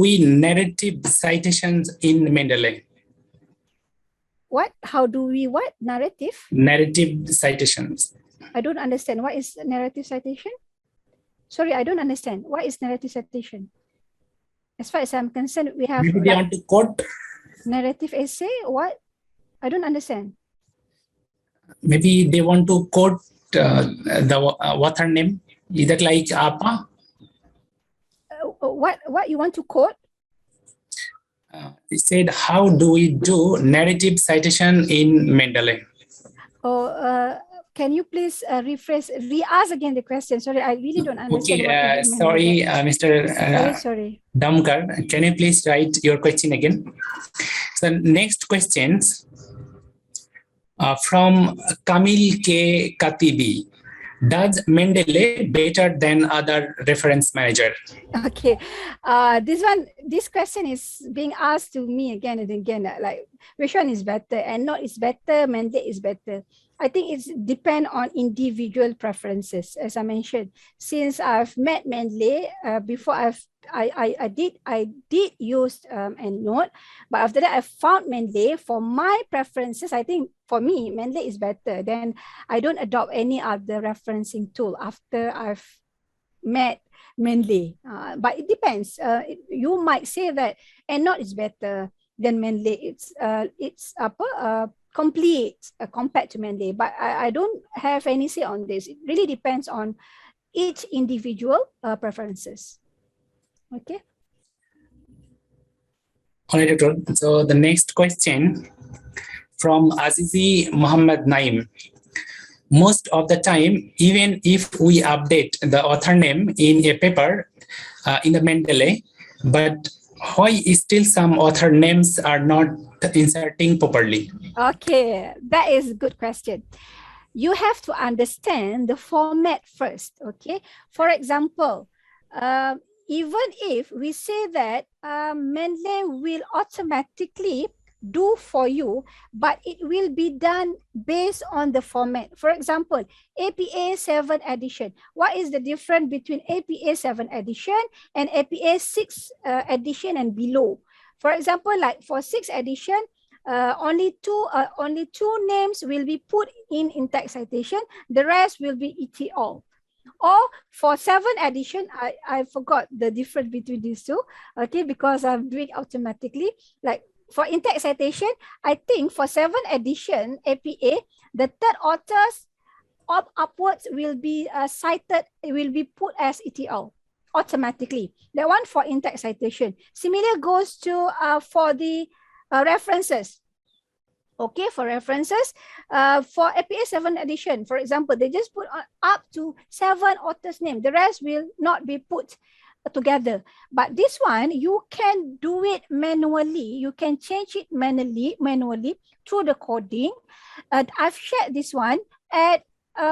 we narrative citations in Mendeley? What? How do we what? Narrative? Narrative citations. I don't understand. What is narrative citation? Sorry, I don't understand. What is narrative citation? As far as I'm concerned, we have... Maybe they want to quote. Narrative essay? What? I don't understand. Maybe they want to quote the author name. Is that like APA? What you want to quote? It said, how do we do narrative citation in Mendeley? Oh, can you please re-ask again the question? Sorry, I really don't understand. Okay, sorry, Mr. Sorry. Damkar, can you please write your question again? So next questions from Kamil K. Katibi. Does Mendeley better than other reference manager? Okay, this question is being asked to me again and again, like which one is better? And not is better, Mendeley is better. I think it's depend on individual preferences. As I mentioned, since I've met Mendeley before, I did use EndNote, but after that I found Mendeley. For my preferences, I think for me Mendeley is better. Then I don't adopt any other referencing tool after I've met Mendeley. But it depends. You might say that EndNote is better than Mendeley. It's complete compared to Mendeley, but I don't have any say on this. It really depends on each individual preferences. Okay. All right, Doctor. So the next question from Azizi Muhammad Naim. Most of the time, even if we update the author name in a paper in the Mendeley, but why still some author names are not inserting properly? Okay, that is a good question. You have to understand the format first, okay? For example, even if we say that Mendeley will automatically do for you, but it will be done based on the format. For example, APA 7 edition. What is the difference between APA 7 edition and APA 6 edition and below? For example, like for 6 edition, only two names will be put in text citation. The rest will be ET all. Or for 7 edition, I forgot the difference between these two. Okay, because I'm doing automatically. Like for in-text citation, I think for 7 edition APA, the third authors upwards will be cited, it will be put as ETL automatically. That one for in-text citation. Similar goes to for the references. Okay, for references, for APA 7 edition, for example, they just put up to 7 authors' name. The rest will not be put together. But this one, you can do it manually. You can change it manually through the coding. I've shared this one at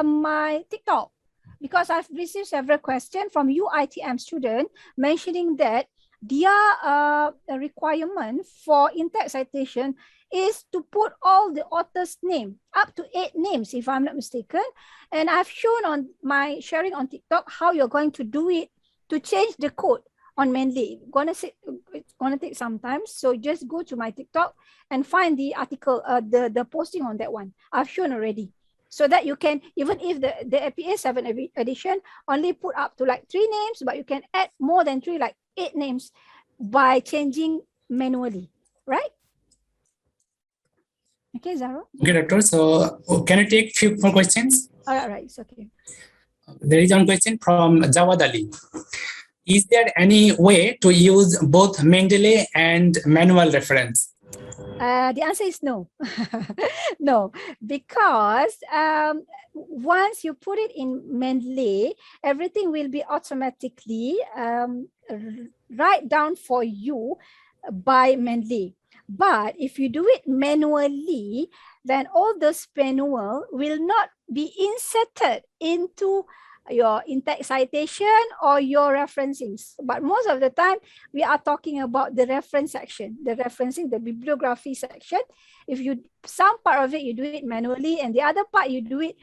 my TikTok because I've received several questions from UITM students mentioning that their requirement for in-text citation is to put all the author's name, up to 8 names, if I'm not mistaken. And I've shown on my sharing on TikTok how you're going to do it to change the code on Mendeley. It's gonna take some time. So just go to my TikTok and find the article, the posting on that one. I've shown already. So that you can, even if the APA 7 edition only put up to like 3 names, but you can add more than 3, like 8 names by changing manually, right? Okay, Zaro. Okay, Doctor. So can you take few more questions? All right, it's okay. There is one question from Jawad Ali. Is there any way to use both Mendeley and manual reference? The answer is no. No, because once you put it in Mendeley, everything will be automatically write down for you by Mendeley. But if you do it manually, then all those manual will not be inserted into your in-text citation or your referencing. But most of the time, we are talking about the reference section, the referencing, the bibliography section. If you, some part of it, you do it manually, and the other part, you do it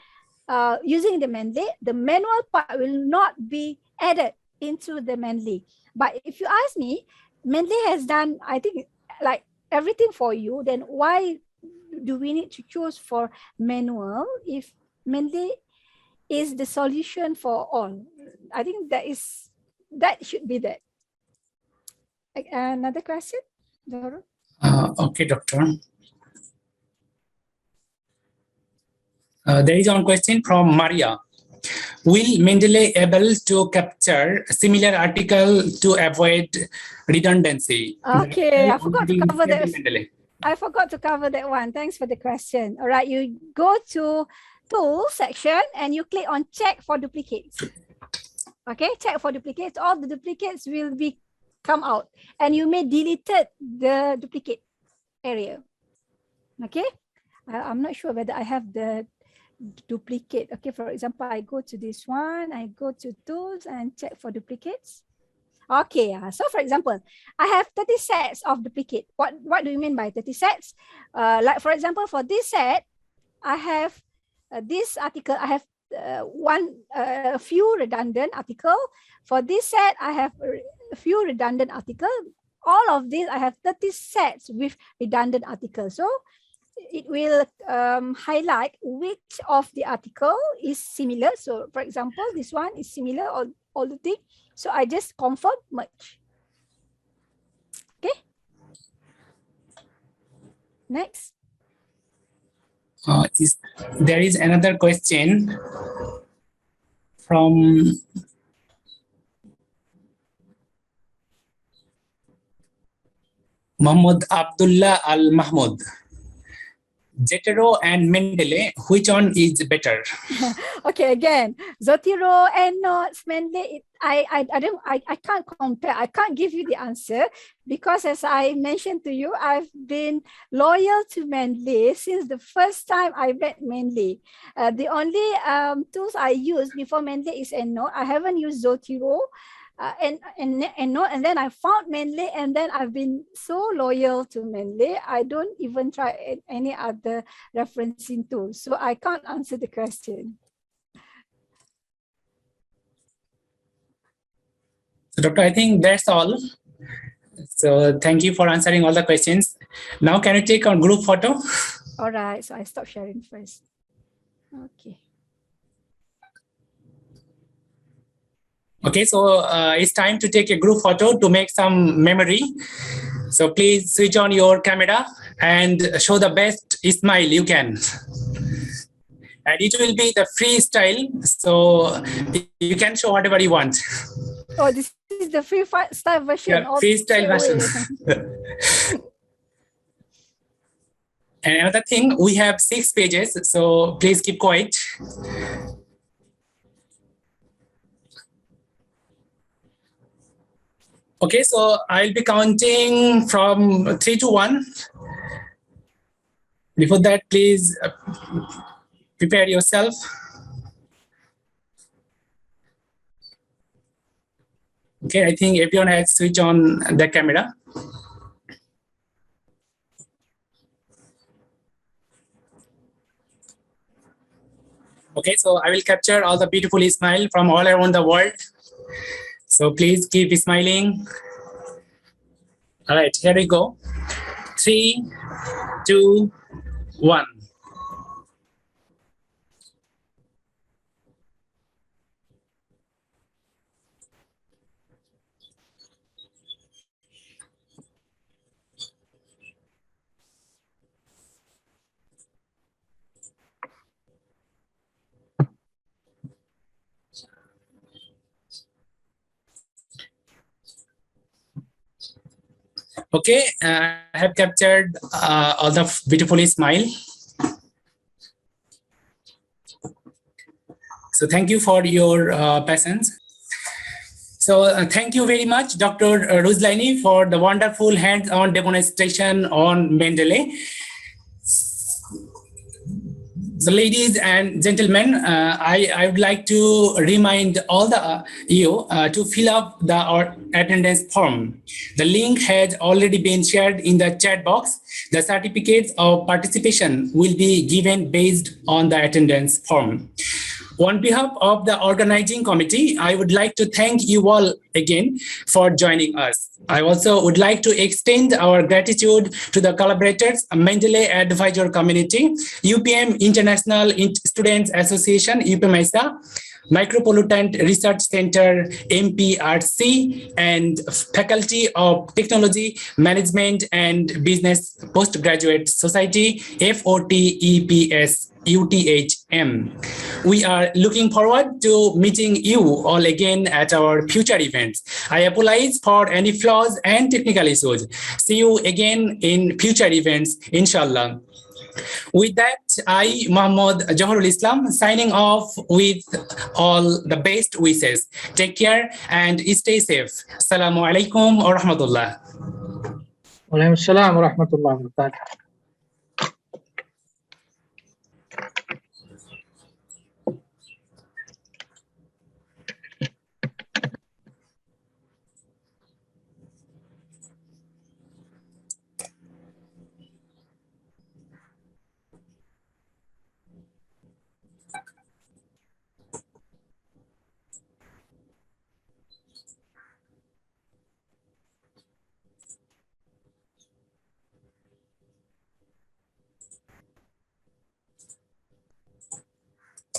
using the Mendeley, the manual part will not be added into the Mendeley. But if you ask me, Mendeley has done, I think, like everything for you, then why do we need to choose for manual if Mendeley is the solution for all? I think that should be that. Another question, Doro? Okay, Doctor. There is one question from Maria. Will Mendeley able to capture similar article to avoid redundancy? Okay, I forgot to cover that. I forgot to cover that one. Thanks for the question. All right, you go to Tools section and you click on Check for Duplicates. Okay, check for duplicates. All the duplicates will be come out, and you may delete the duplicate area. Okay, I'm not sure whether I have the duplicate. Okay, for example, I go to this one, I go to Tools and check for duplicates. Okay, so for example, I have 30 sets of duplicate. What do you mean by 30 sets? Like for example, for this set, I have this article, I have a few redundant article. For this set, I have a few redundant article. All of these, I have 30 sets with redundant articles. So it will highlight which of the article is similar. So for example, this one is similar, all the things. So I just confirm merge. Okay. Next. There is another question from Muhammad Abdullah Al Mahmoud. Zotero and Mendeley, which one is better? Okay, again, Zotero and Mendeley, I can't compare. I can't give you the answer because, as I mentioned to you, I've been loyal to Mendeley since the first time I read Mendeley. The only tools I used before Mendeley is EndNote. I haven't used Zotero. And then I found Mendeley, and then I've been so loyal to Mendeley. I don't even try any other referencing tool, so I can't answer the question. So, Doctor, I think that's all. So thank you for answering all the questions. Now, can you take our group photo? All right, so I stop sharing first. Okay. Okay, so it's time to take a group photo to make some memory. So please switch on your camera and show the best smile you can. and it will be the freestyle, so you can show whatever you want. Oh, this is the freestyle version. Yeah, freestyle version. And another thing, we have 6 pages, so please keep quiet. Okay, so I'll be counting from 3 to 1. Before that, please prepare yourself. Okay, I think everyone has switched on the camera. Okay, so I will capture all the beautiful smile from all around the world. So please keep smiling. All right, here we go. 3, 2, 1. Okay, I have captured all the beautiful smile. So thank you for your patience. So thank you very much, Dr. Ruzlaini, for the wonderful hands-on demonstration on Mendeley. So ladies and gentlemen, I would like to remind all the you to fill up the attendance form. The link has already been shared in the chat box. The certificates of participation will be given based on the attendance form. On behalf of the organizing committee, I would like to thank you all again for joining us. I also would like to extend our gratitude to the collaborators, Mendeley Advisor Community, UPM International Students Association, UPMISA, Micropollutant Research Center, MPRC, and Faculty of Technology, Management and Business Postgraduate Society, FOTEPS. UTHM. We are looking forward to meeting you all again at our future events. I apologize for any flaws and technical issues. See you again in future events, inshallah. With that, I, Muhammad Jaharul Islam, signing off with all the best wishes. Take care and stay safe. Assalamu alaikum wa rahmatullah. Wa alaikum assalam wa rahmatullah wa barakatuh.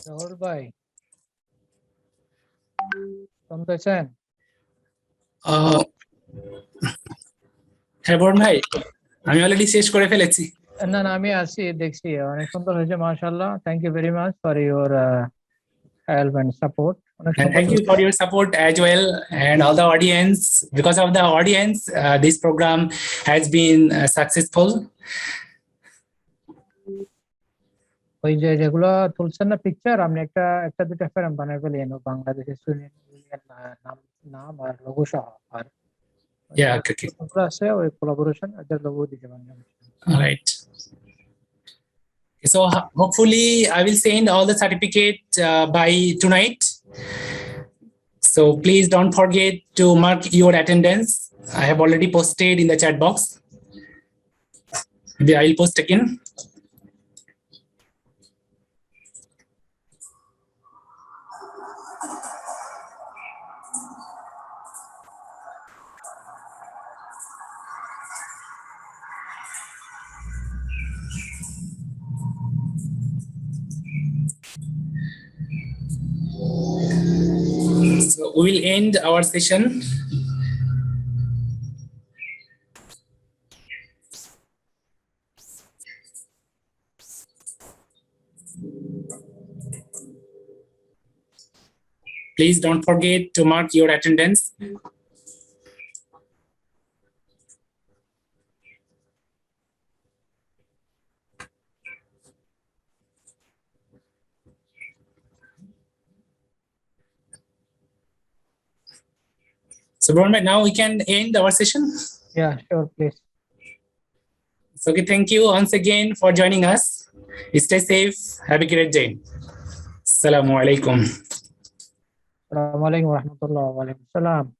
Rahul bhai, শুনতেছেন? হ্যাঁ বরুণ ভাই, আমি already শেষ করে ফেলেছি। না না, আমি আছি, দেখছি অনেক সুন্দর হয়েছে, মাশাআল্লাহ। Thank you very much for your help and support. And thank you for your support as well, and all the audience. Because of the audience, this program has been successful. ওই যে যেগুলো তুলছেন না পিকচার, আমি একটা দুটো frame বানাই ফেলি বাংলাদেশের স্টুডেন্ট ইউনিয়ন নাম আর লোগো সহ, আর আছে ওই কোলাবোরেশন এদের লোগো দিতে পারেন। All right. So hopefully I will send all the certificate by tonight. So please don't forget to mark your attendance. I have already posted in the chat box. I'll post again. So we will end our session. Please don't forget to mark your attendance. So, Brahma, now we can end our session. Yeah, sure, please. So, okay, thank you once again for joining us. Stay safe. Have a great day. Assalamu alaikum. Assalamualaikum warahmatullahi wabarakatuh.